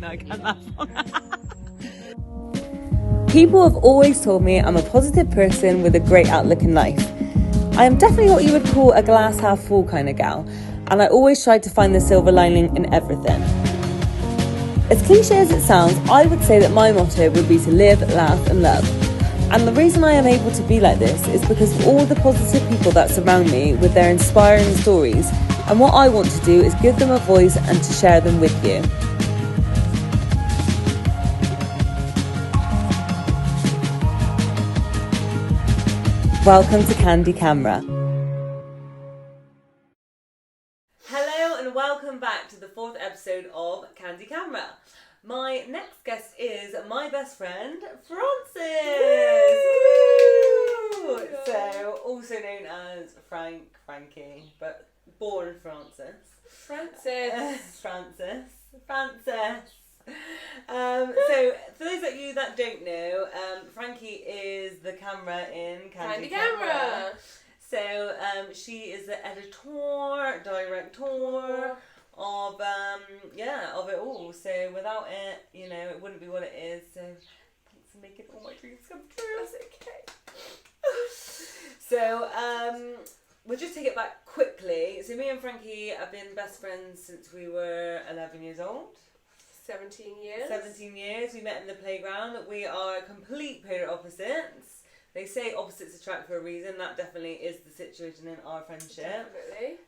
No, I can't laugh. People have always told me I'm a positive person with a great outlook in life. I am definitely what you would call a glass half full kind of gal, and I always try to find the silver lining in everything. As cliche as it sounds, I would say that my motto would be to live, laugh and love. And the reason I am able to be like this is because of all the positive people that surround me with their inspiring stories, and what I want to do is give them a voice and to share them with you. Welcome to Kandy Kamera. Hello and welcome back to the 4th episode of Kandy Kamera. My next guest is my best friend, Francis! Woo! So, also known as Frankie, but born Francis. Francis. So, for those of you that don't know, Frankie is the camera in Kandy Kamera. So, she is the editor, director of it all. So, without it, it wouldn't be what it is. So, thanks for making all my dreams come true. That's okay. So, we'll just take it back quickly. So, me and Frankie have been best friends since we were 11 years old. 17 years. 17 years. We met in the playground. We are complete polar opposites. They say opposites attract for a reason. That definitely is the situation in our friendship. Definitely.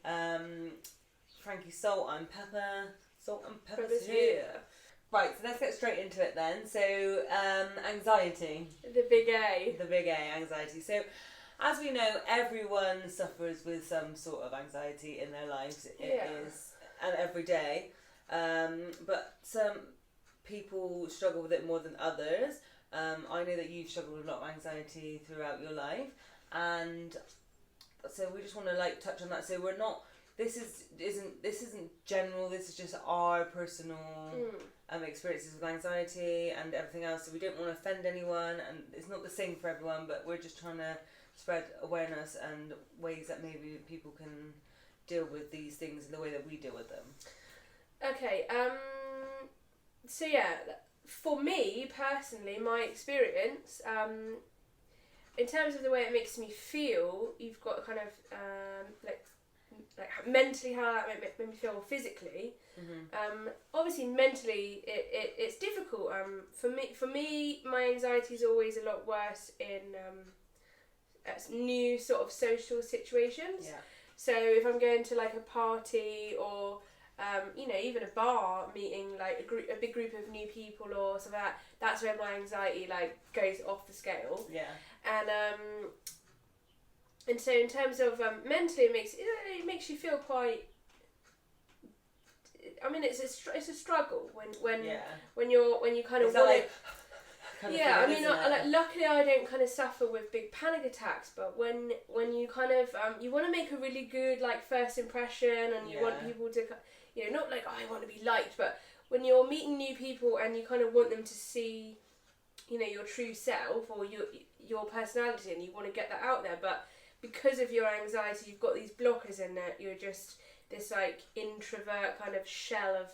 Frankie's salt and pepper's here. Right, so let's get straight into it then. So, anxiety. The big A. The big A, anxiety. So, as we know, everyone suffers with some sort of anxiety in their lives. It is, and every day. But some people struggle with it more than others. I know that you've struggled with a lot of anxiety throughout your life, and so we just want to touch on that. So we're not. This isn't general. This is just our personal experiences with anxiety and everything else. So we don't want to offend anyone, and it's not the same for everyone. But we're just trying to spread awareness and ways that maybe people can deal with these things in the way that we deal with them. Okay. So yeah. For me, personally, my experience, in terms of the way it makes me feel, you've got kind of, like mentally how that made me feel physically. Mm-hmm. Obviously, mentally, it's difficult. For me, my anxiety is always a lot worse in new sort of social situations. Yeah. So if I'm going to a party or even a bar meeting, a big group of new people or something like that, that's where my anxiety goes off the scale. Yeah. And so in terms of mentally, it makes you feel quite. I mean, it's a struggle when you kind of want to. Luckily I don't kind of suffer with big panic attacks, but when you kind of you want to make a really good first impression, and you want people to. Not I want to be liked, but when you're meeting new people and you kind of want them to see, your true self or your personality, and you want to get that out there, but because of your anxiety, you've got these blockers in there. You're just this introvert kind of shell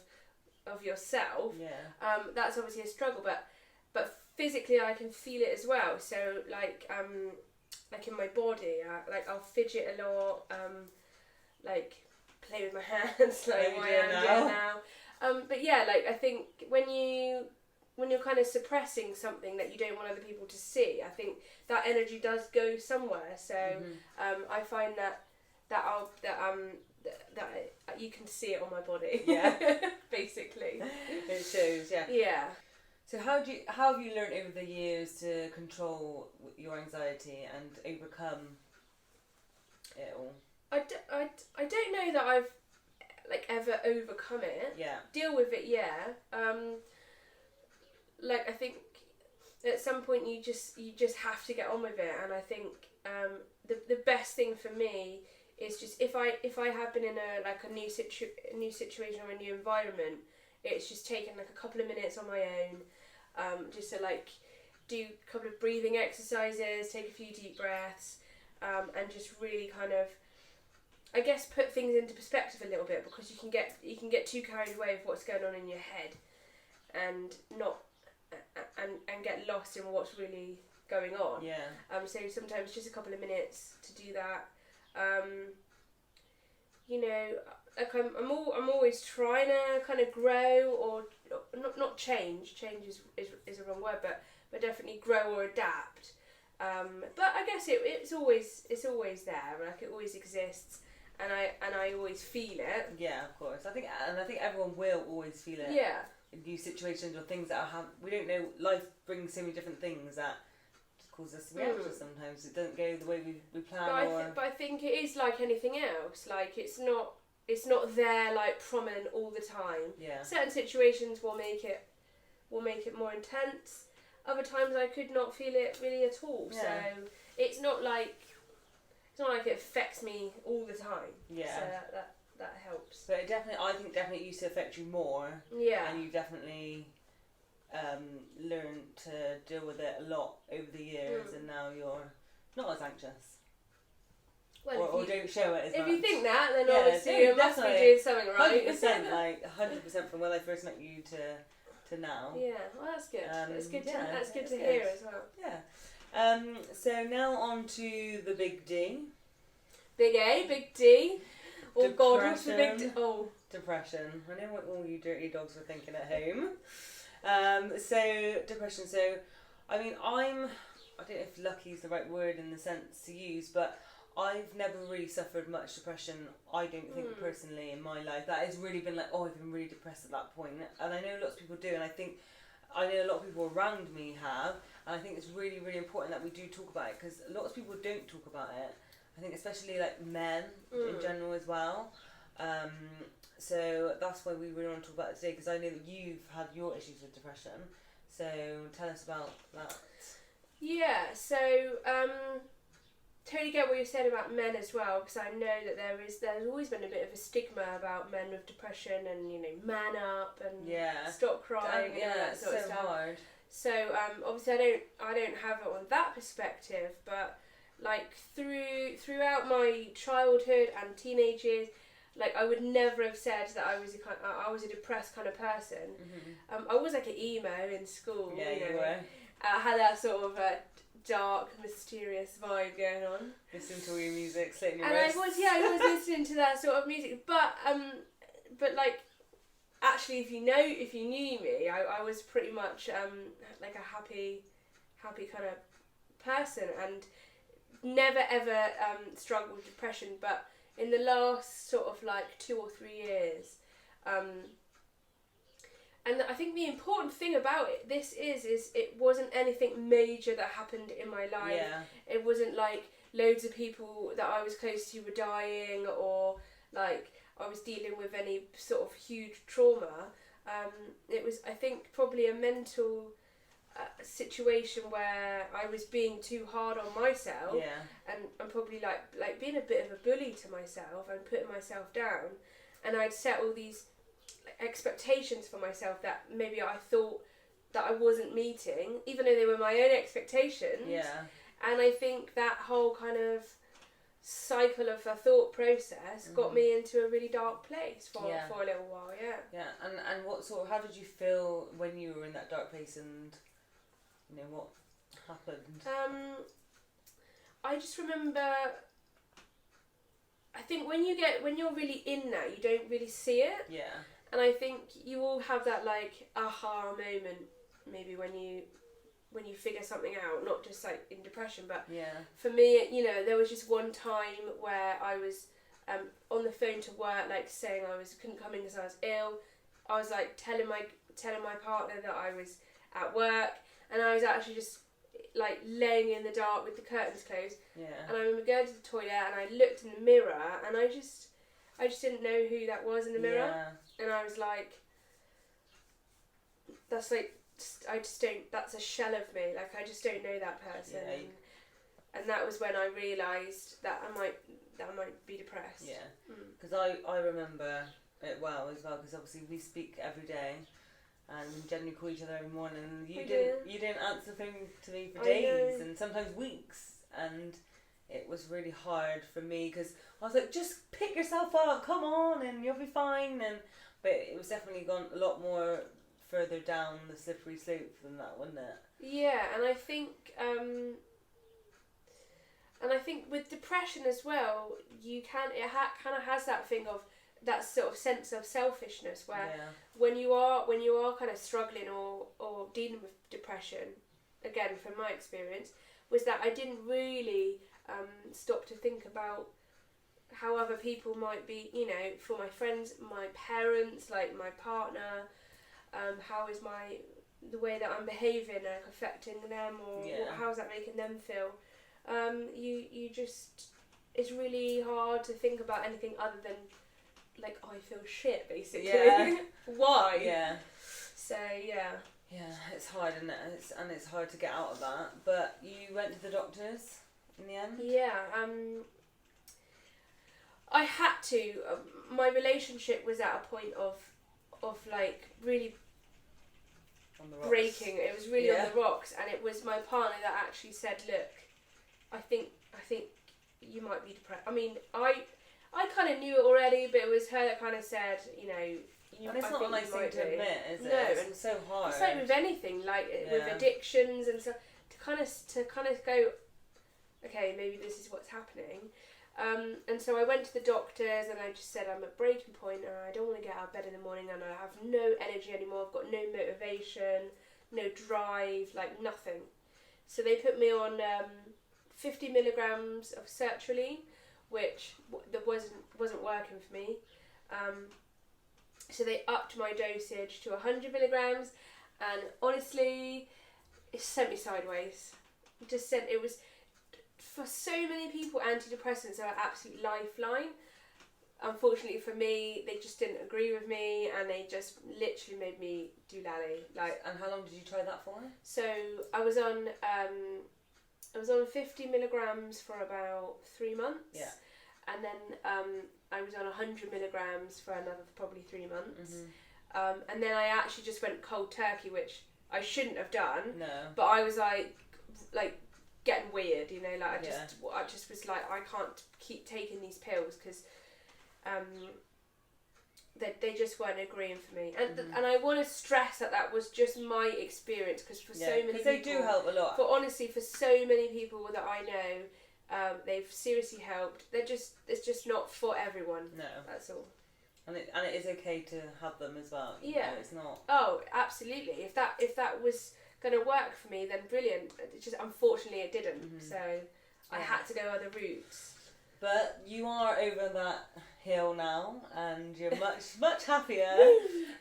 of yourself. Yeah. That's obviously a struggle, but physically I can feel it as well. So in my body, I'll fidget a lot. Play with my hands like I am doing now. But yeah, I think when you're kind of suppressing something that you don't want other people to see, I think that energy does go somewhere. So I find that you can see it on my body. Yeah. Basically. It shows, yeah. Yeah. So how have you learned over the years to control your anxiety and overcome it all? I don't know that I've ever overcome it. Yeah. Deal with it, yeah. I think at some point you just have to get on with it, and I think the best thing for me is just if I have been in a new situation or a new environment, it's just taking a couple of minutes on my own, just to do a couple of breathing exercises, take a few deep breaths, and just really kind of I guess put things into perspective a little bit, because you can get too carried away with what's going on in your head. and not and get lost in what's really going on. Yeah. So sometimes just a couple of minutes to do that. Like I'm always trying to kind of grow, or not change. Change is a wrong word, but definitely grow or adapt. But I guess it's always there. Like it always exists, and I always feel it. Yeah, of course. I think everyone will always feel it. Yeah. In new situations or things that we don't know. Life brings so many different things that just cause us to be anxious sometimes. It doesn't go the way we plan. But I think it is like anything else. Like it's not there like prominent all the time. Yeah. Certain situations will make it more intense. Other times I could not feel it really at all. Yeah. So it's not like it affects me all the time. Yeah. So that helps. But I think definitely used to affect you more. Yeah. And you definitely learned to deal with it a lot over the years, and now you're not as anxious. Well, or don't show it as much. If you think that, then obviously you must be doing something right. 100%, like 100% from when I first met you to now. Yeah, well that's good. That's good to good. hear as well. Yeah. So now on to the big D. Big A, big D. Oh God, what's the big D? Oh. Depression. I know what all you dirty dogs were thinking at home. So depression. So, I mean, I don't know if lucky is the right word in the sense to use, but I've never really suffered much depression, I don't think, personally, in my life. That has really been like, I've been really depressed at that point. And I know lots of people do, and I know a lot of people around me have, and I think it's really, really important that we do talk about it, because lots of people don't talk about it. I think especially like men in general as well. So that's why we really want to talk about it today, because I know that you've had your issues with depression. So tell us about that. Yeah, so totally get what you said about men as well, because I know that there's always been a bit of a stigma about men with depression, and man up and stop crying and all that sort of stuff. Hard. So obviously I don't have it on that perspective, but like throughout my childhood and teenage years, like I would never have said that I was a depressed kind of person. I was like an emo in school. Yeah, you were. I had that sort of dark, mysterious vibe going on. Listening to all your music, slitting your and wrists. I was listening to that sort of music. But like, actually, if you knew me, I was pretty much like a happy kind of person, and never ever struggled with depression. But in the last sort of like 2 or 3 years, and I think the important thing about this is it wasn't anything major that happened in my life. Yeah. It wasn't like loads of people that I was close to were dying, or like I was dealing with any sort of huge trauma. It was, I think, probably a mental situation where I was being too hard on myself, and probably like being a bit of a bully to myself and putting myself down, and I'd set all these expectations for myself that maybe I thought that I wasn't meeting, even though they were my own expectations. And I think that whole kind of cycle of a thought process got me into a really dark place for a little while. And what sort of, how did you feel when you were in that dark place, and what happened? I just remember, I think when you're really in that, you don't really see it. And I think you all have that like aha moment, maybe when you figure something out, not just like in depression, but for me, there was just one time where I was on the phone to work, like saying I couldn't come in because I was ill. I was like telling my partner that I was at work, and I was actually just like laying in the dark with the curtains closed. And I remember going to the toilet, and I looked in the mirror, and I just didn't know who that was in the mirror. And I was like, that's like, I just don't, that's a shell of me. Like, I just don't know that person. And that was when I realised that I might be depressed. Because I remember it well as well, because obviously we speak every day, and we generally call each other every morning, and you didn't answer the phone to me for days and sometimes weeks, and it was really hard for me, because I was like, just pick yourself up, come on, and you'll be fine. But it was definitely gone a lot more further down the slippery slope than that, wouldn't it? Yeah, and I think with depression as well, it kind of has that thing of that sort of sense of selfishness where when you are kind of struggling or dealing with depression, again from my experience, was that I didn't really stop to think about how other people might be, you know, for my friends, my parents, like my partner, how is the way that I'm behaving affecting them, or how is that making them feel? You just, it's really hard to think about anything other than like, I feel shit basically. Yeah. Why? Yeah. So yeah. Yeah, it's hard, isn't it? It's hard to get out of that. But you went to the doctors in the end? Yeah. I had to. My relationship was at a point of like really on the rocks. Breaking. It was really on the rocks, and it was my partner that actually said, "Look, I think you might be depressed." I mean, I kind of knew it already, but it was her that kind of said, you know. And it's not a nice thing to admit, is it? No, it's so hard. It's like with anything, like with addictions and stuff, to kind of go, okay, maybe this is what's happening. And so I went to the doctors and I just said I'm at breaking point and I don't want to get out of bed in the morning and I have no energy anymore. I've got no motivation, no drive, like nothing. So they put me on 50 milligrams of sertraline, which that wasn't working for me. So they upped my dosage to 100 milligrams, and honestly, it sent me sideways. It just sent, it was, for so many people, antidepressants are an absolute lifeline. Unfortunately for me, they just didn't agree with me, and they just literally made me do lally. Like, and how long did you try that for? So I was on 50 milligrams for about 3 months. Yeah. And then I was on 100 milligrams for another probably 3 months. Mm-hmm. And then I actually just went cold turkey, which I shouldn't have done. No. But I was like getting weird, you know, like I just was like, I can't keep taking these pills because they just weren't agreeing for me. And and I want to stress that was just my experience, because for so many people, they do help a lot. But honestly, for so many people that I know, they've seriously helped. It's just not for everyone. No, that's all. And it is okay to have them as well. You know, it's not. Oh, absolutely. If that was going to work for me, then brilliant. It just, unfortunately, it didn't. Mm-hmm. So I had to go other routes. But you are over that hill now, and you're much happier.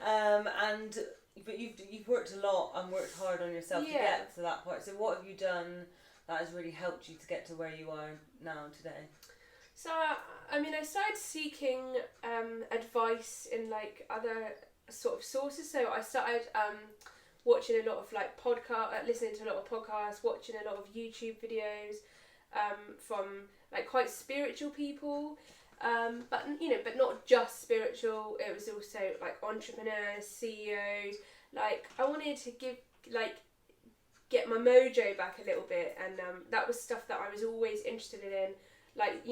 But you've worked a lot and worked hard on yourself to get to that point. So what have you done that has really helped you to get to where you are now today? So I mean, I started seeking advice in like other sort of sources. So I started watching a lot of like listening to a lot of podcasts, watching a lot of YouTube videos from like quite spiritual people, but not just spiritual. It was also like entrepreneurs, CEOs. Like I wanted to get my mojo back a little bit, and that was stuff that I was always interested in, like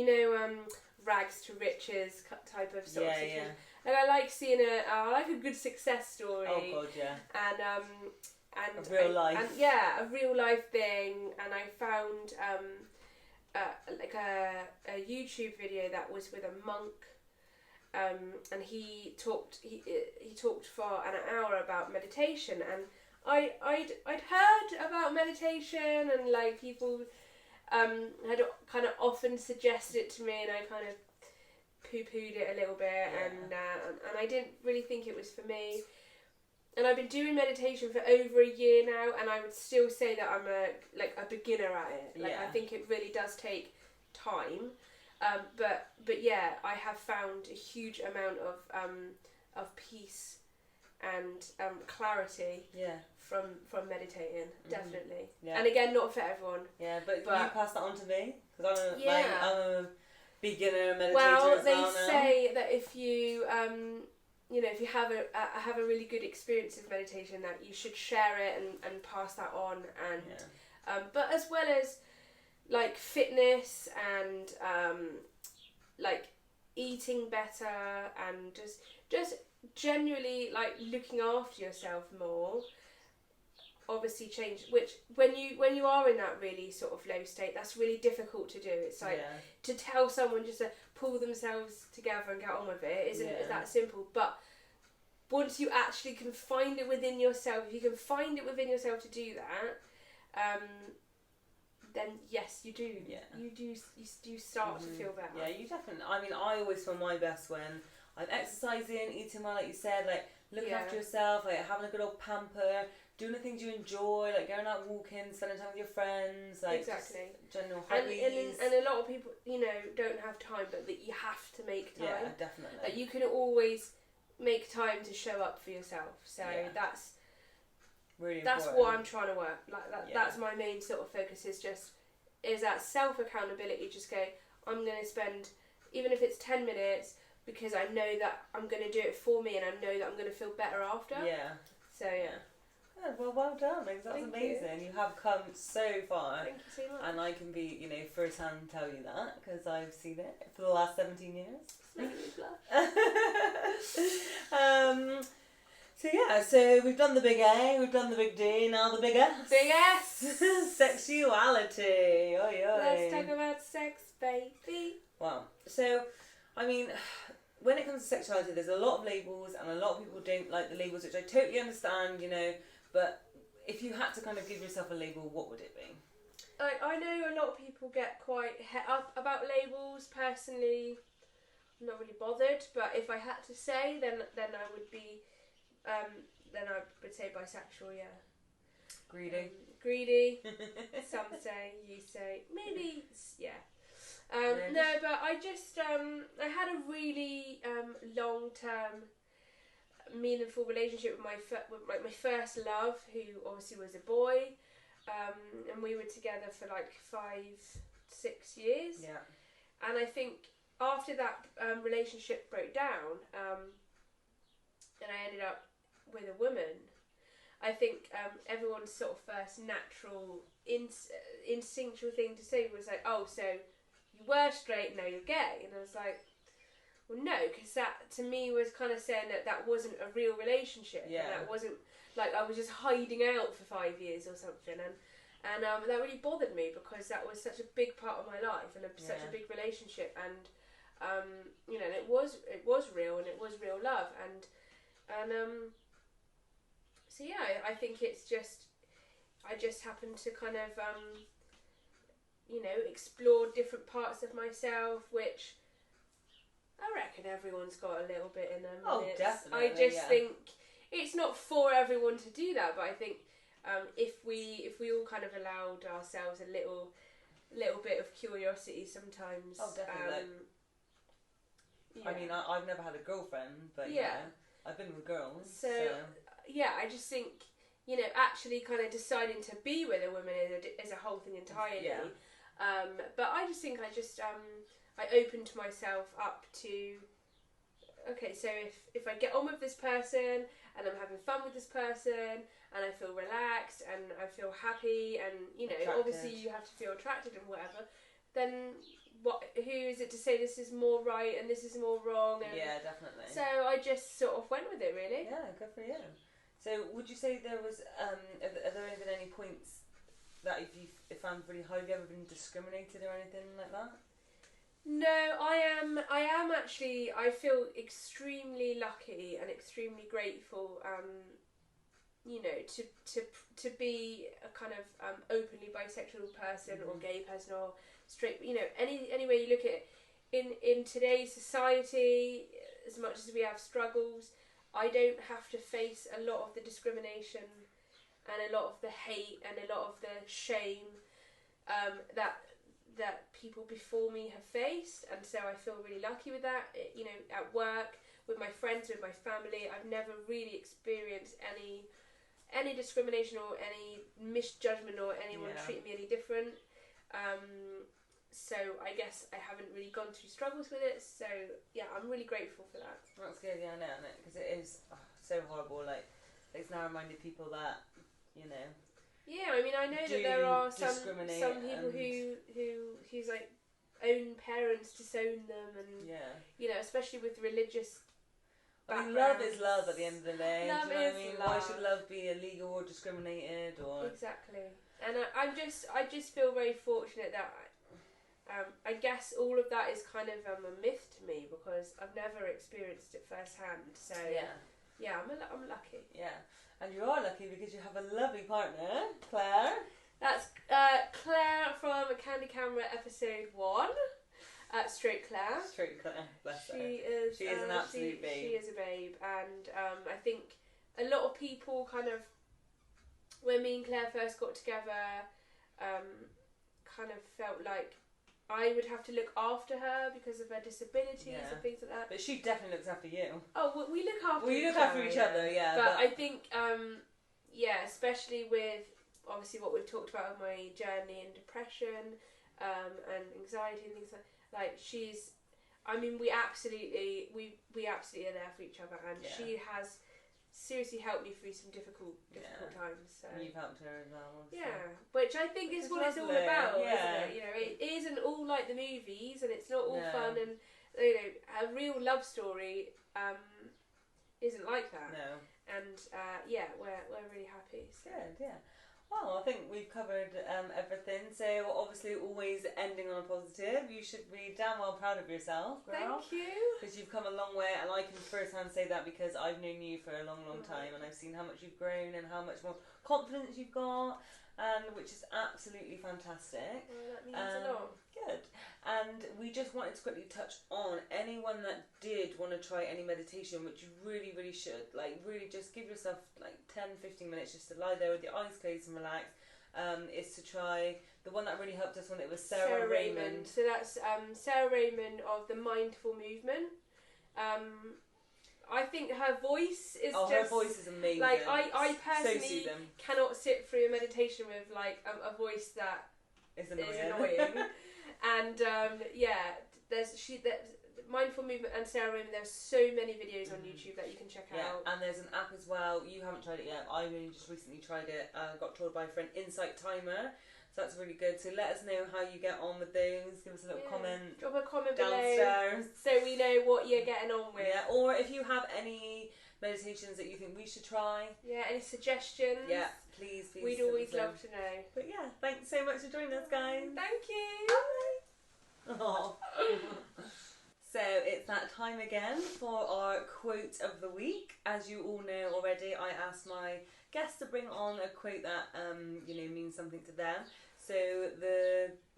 rags to riches type of sort of situation. Yeah. Like I like seeing I like a good success story. Oh god, yeah. And a real life. A real life thing. And I found like a YouTube video that was with a monk, and he talked for an hour about meditation, and I'd heard about meditation, and like people had kind of often suggested it to me, and I kind of poo-pooed it a little bit, and I didn't really think it was for me. And I've been doing meditation for over a year now, and I would still say that I'm a beginner at it. Like I think it really does take time, but yeah, I have found a huge amount of peace and clarity. Yeah. From meditating, definitely. Yeah. And again, not for everyone. Yeah, but you pass that on to me, because I'm a beginner meditator. Well, they say that if you if you have a really good experience of meditation, that you should share it and pass that on, and but as well as like fitness and like eating better and just generally, like, looking after yourself more obviously change, which when you are in that really sort of low state, that's really difficult to do. It's like to tell someone just to pull themselves together and get on with it isn't that simple. But once you actually can find it within yourself, if you can find it within yourself to do that, then yes, you do. Yeah. You do start to feel better. Yeah, you definitely. I mean, I always feel my best when I'm exercising, eating well, like you said, like looking after yourself, like having a good old pamper, doing the things you enjoy, like going out walking, spending time with your friends, like exactly. General hobbies. And a lot of people, don't have time, but that you have to make time. Yeah, definitely. Like you can always make time to show up for yourself. So that's really that's important. what I'm trying to work. Like that. That's my main sort of focus. Is that self accountability. Just go. I'm going to spend, even if it's 10 minutes, because I know that I'm going to do it for me, and I know that I'm going to feel better after. Yeah. So yeah. Good, well done. That's amazing. You have come so far. Thank you so much. And I can be, first hand tell you that because I've seen it for the last 17 years. It's making me blush. So we've done the big A, we've done the big D, now the big S. Big S. Sexuality. Oi, oi. Let's talk about sex, baby. Wow. So, I mean, when it comes to sexuality, there's a lot of labels, and a lot of people don't like the labels, which I totally understand, But if you had to kind of give yourself a label, what would it be? I know a lot of people get quite het up about labels. Personally, I'm not really bothered. But if I had to say, then I would be, then I would say bisexual. Yeah. Greedy. Greedy. Some say, you say, maybe. Yeah. No, but I just I had a really long-term, meaningful relationship with my first love, who obviously was a boy, and we were together for like 5-6 years. Yeah. And I think after that relationship broke down, and I ended up with a woman, I think everyone's sort of first natural instinctual thing to say was like, oh, so you were straight, now you're gay. And I was like, well, no, because that to me was kind of saying that wasn't a real relationship. Yeah. That wasn't like I was just hiding out for 5 years or something. And that really bothered me because that was such a big part of my life and such a big relationship. And it was real, and it was real love. So yeah, I think it's just I just happened to kind of explore different parts of myself, which I reckon everyone's got a little bit in them. Oh, definitely. I just think it's not for everyone to do that, but I think if we all kind of allowed ourselves a little bit of curiosity sometimes. Oh, definitely. I mean, I've never had a girlfriend, but I've been with girls. So yeah, I just think actually kind of deciding to be with a woman is a whole thing entirely. Yeah. But I just think I opened myself up to, okay, so if I get on with this person and I'm having fun with this person and I feel relaxed and I feel happy and attracted. Obviously you have to feel attracted and whatever, then who is it to say this is more right and this is more wrong? And yeah, definitely. So I just sort of went with it, really. Yeah, good for you. So would you say there was are there been any points that if you found really hard, have you ever been discriminated or anything like that? No, I am actually, I feel extremely lucky and extremely grateful, to be a kind of openly bisexual person or gay person or straight, any way you look at it. In today's society, as much as we have struggles, I don't have to face a lot of the discrimination and a lot of the hate and a lot of the shame that people before me have faced, and so I feel really lucky with that. At work, with my friends, with my family, I've never really experienced any discrimination or any misjudgment or anyone treating me any different. So I guess I haven't really gone through struggles with it. So yeah, I'm really grateful for that. That's good, yeah, I know, because it is so horrible. Like, it's now reminded people that Yeah, I mean, I know that there are some people whose like own parents disown them, and especially with religious I mean, love is love at the end of the day. Love do you know is what I mean? love. Why should love be illegal or discriminated or? Exactly. And I just feel very fortunate that I guess all of that is kind of a myth to me because I've never experienced it firsthand. So yeah, I'm lucky. Yeah, and you are lucky because you have a lovely partner, Claire. That's Claire from Kandy Kamera episode 1. Straight Claire. Straight Claire, bless her. She is an absolute babe. She is a babe, and I think a lot of people kind of, when me and Claire first got together, kind of felt like I would have to look after her because of her disabilities and things like that. But she definitely looks after you. Oh, well, we look after each other, yeah. But I think, especially with obviously what we've talked about in my journey and depression and anxiety and things like she's, I mean, we absolutely are there for each other, and she has seriously helped me through some difficult times. So. And you've helped her as well. So. Yeah, which I think is what it's all about, isn't it? You know, it isn't all like the movies, and it's not all fun, and you know, a real love story isn't like that. No. And we're really happy. So. Good, yeah. Well, I think we've covered everything. So obviously, always ending on a positive. You should be damn well proud of yourself, girl. Thank you. Because you've come a long way, and I can firsthand say that because I've known you for a long, long time, and I've seen how much you've grown and how much more confidence you've got, and which is absolutely fantastic. Well, that means a lot. Good. And we just wanted to quickly touch on anyone that did want to try any meditation, which you really, really should. Like, really just give yourself like 10-15 minutes just to lie there with your eyes closed and relax. Is to try the one that really helped us when it was Sarah Raymond. So that's Sarah Raymond of the Mindful Movement. I think her voice is her voice is amazing. Like, I personally cannot sit through a meditation with like a voice that is annoying. And there's Mindful Movement and Sarah Raymond. There's so many videos on YouTube that you can check out. And there's an app as well. You haven't tried it yet. I only just recently tried it. Got told by a friend, Insight Timer. So that's really good. So let us know how you get on with those. Give us a little comment. Drop a comment downstairs below so we know what you're getting on with. Yeah. Or if you have any meditations that you think we should try. Yeah. Any suggestions? Yeah. Please. We'd always love to know. But yeah, thanks so much for joining us, guys. Thank you. Bye. Oh. So it's that time again for our quote of the week. As you all know already, I asked my guests to bring on a quote that means something to them. So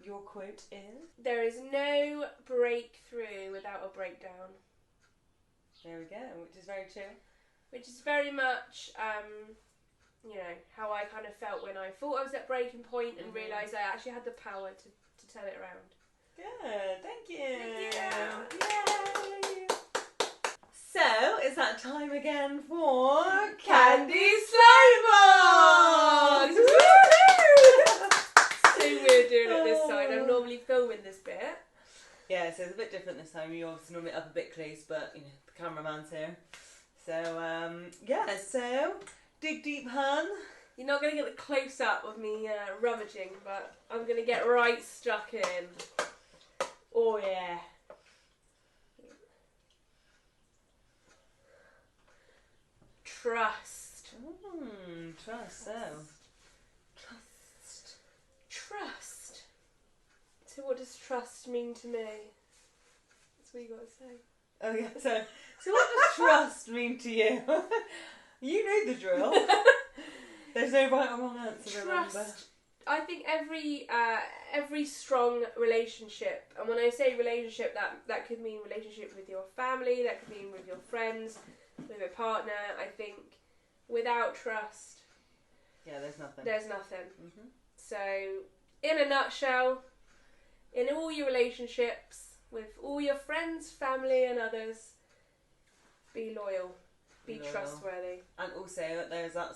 your quote is? There is no breakthrough without a breakdown. There we go, which is very true. Which is very much how I kind of felt when I thought I was at breaking point and realised I actually had the power to turn it around. Good, thank you. Thank you. Yay. So, it's that time again for Kandy Slime Box! So weird doing it this side. I'm normally filming this bit. Yeah, so it's a bit different this time. You obviously normally up a bit close, but the cameraman's here. So, so dig deep, hun. You're not going to get the close up of me rummaging, but I'm going to get right stuck in. Oh yeah. Trust. Trust. So. Trust. So what does trust mean to me? That's what you got to say. Oh yeah. So what does trust mean to you? You know the drill. There's no right or wrong answer. Trust. Remember. I think every strong relationship, and when I say relationship, that could mean relationship with your family, that could mean with your friends, with a partner. I think without trust, there's nothing. There's nothing. Mm-hmm. So, in a nutshell, in all your relationships with all your friends, family, and others, be loyal. Be trustworthy. And also, there's a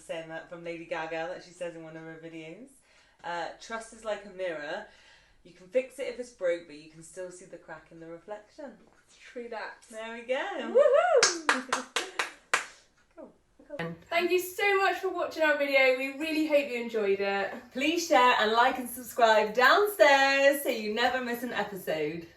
saying that from Lady Gaga that she says in one of her videos. Trust is like a mirror. You can fix it if it's broke, but you can still see the crack in the reflection. True that. There we go. Woohoo! Cool. Thank you so much for watching our video. We really hope you enjoyed it. Please share and like and subscribe downstairs so you never miss an episode.